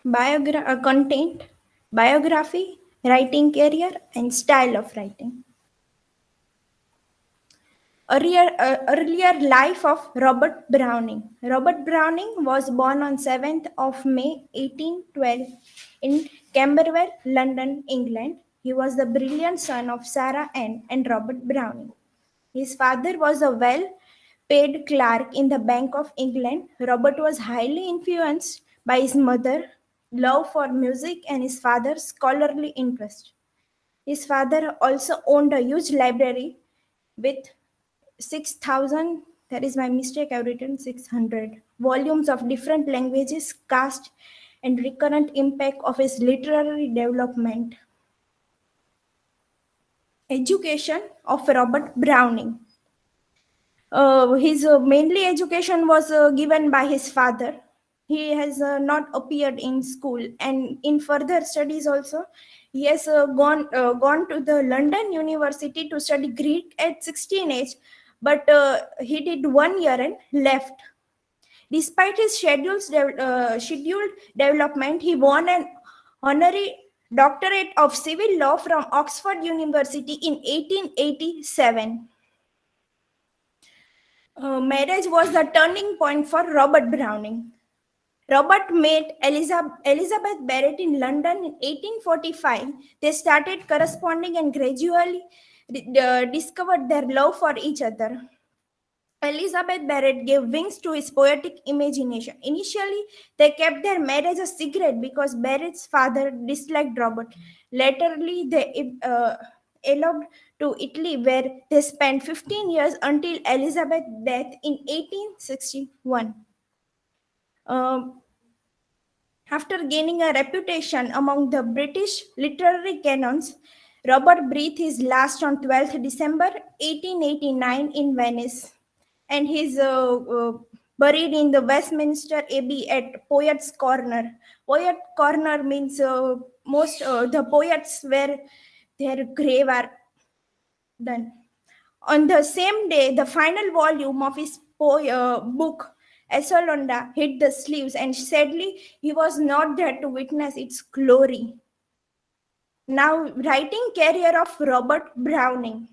Content, biography, writing career, and style of writing. Earlier life of Robert Browning. Robert Browning was born on 7th of May 1812 in Camberwell, London, England. He was the brilliant son of Sarah Ann and Robert Browning. His father was a well paid clerk in the Bank of England. Robert was highly influenced by his mother's love for music and his father's scholarly interest. His father also owned a huge library with 6,000, that is my mistake, I've written 600 volumes of different languages, cast, and recurrent impact of his literary development. Education of Robert Browning. His mainly education was given by his father. He has not appeared in school, and in further studies also, he has gone to the London University to study Greek at 16 age, but he did 1 year and left. Despite his scheduled development, he won an honorary doctorate of civil law from Oxford University in 1887. Marriage was the turning point for Robert Browning. Robert met Elizabeth Barrett in London in 1845. They started corresponding and gradually discovered their love for each other. Elizabeth Barrett gave wings to his poetic imagination. Initially, they kept their marriage a secret because Barrett's father disliked Robert. Laterly, they eloped to Italy, where they spent 15 years until Elizabeth's death in 1861. Um, After gaining a reputation among the British literary canons, Robert breathed his last on 12th December 1889 in Venice, and he's buried in the Westminster Abbey at Poets' Corner. Poet Corner means most the poets where their grave are done. On the same day, the final volume of his book, Essolonda, hit the sleeves, and sadly, he was not there to witness its glory. Now, writing career of Robert Browning.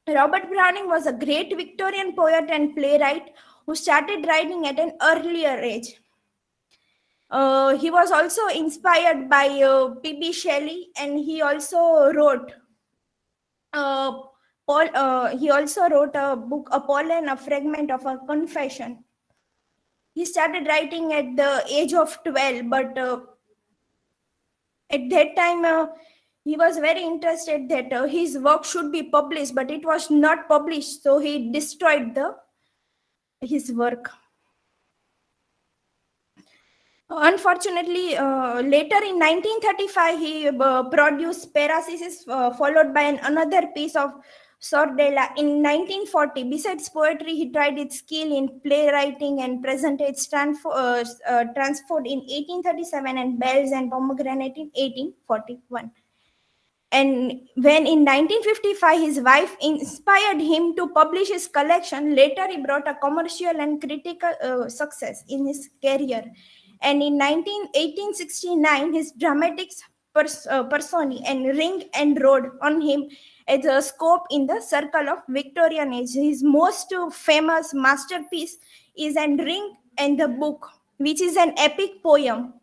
Robert Browning was a great Victorian poet and playwright who started writing at an earlier age. He was also inspired by P.B. Shelley, and uh, he also wrote a book, A Pollen, a fragment of a confession. He started writing at the age of 12, but at that time he was very interested that his work should be published, but it was not published, so he destroyed his work. Unfortunately, later in 1935, he produced Paracelsus, followed by another piece of Sordella in 1940. Besides poetry, he tried his skill in playwriting and presented Transford in 1837 and Bells and Pomegranate in 1841. And when in 1955 his wife inspired him to publish his collection, later he brought a commercial and critical success in his career. And in 1869, his dramatics persona and Ring and Road on him as a scope in the circle of Victorian age. His most famous masterpiece is An Ring and the Book, which is an epic poem,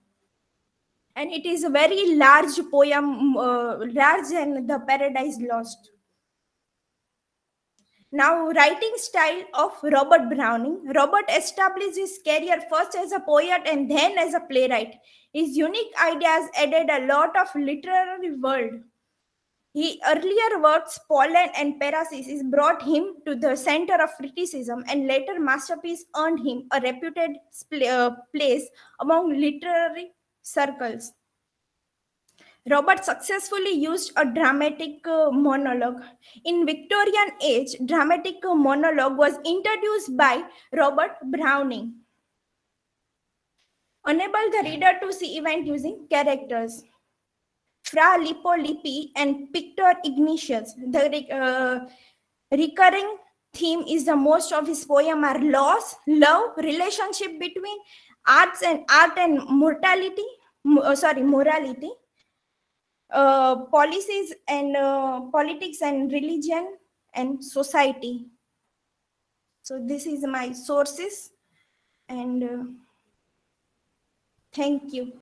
and it is a very large poem, large than the Paradise Lost. Now, writing style of Robert Browning. Robert established his career first as a poet and then as a playwright. His unique ideas added a lot of literary world. He earlier works, Pollen and Paracelsus, brought him to the center of criticism, and later masterpiece earned him a reputed place among literary circles. Robert successfully used a dramatic monologue. In Victorian age, dramatic monologue was introduced by Robert Browning. Enable the reader to see event using characters. Fra Lippo Lippi and Pictor Ignatius. The recurring theme is the most of his poem are loss, love, relationship between art and mortality, morality, policies and politics and religion and society. So this is my sources, and thank you.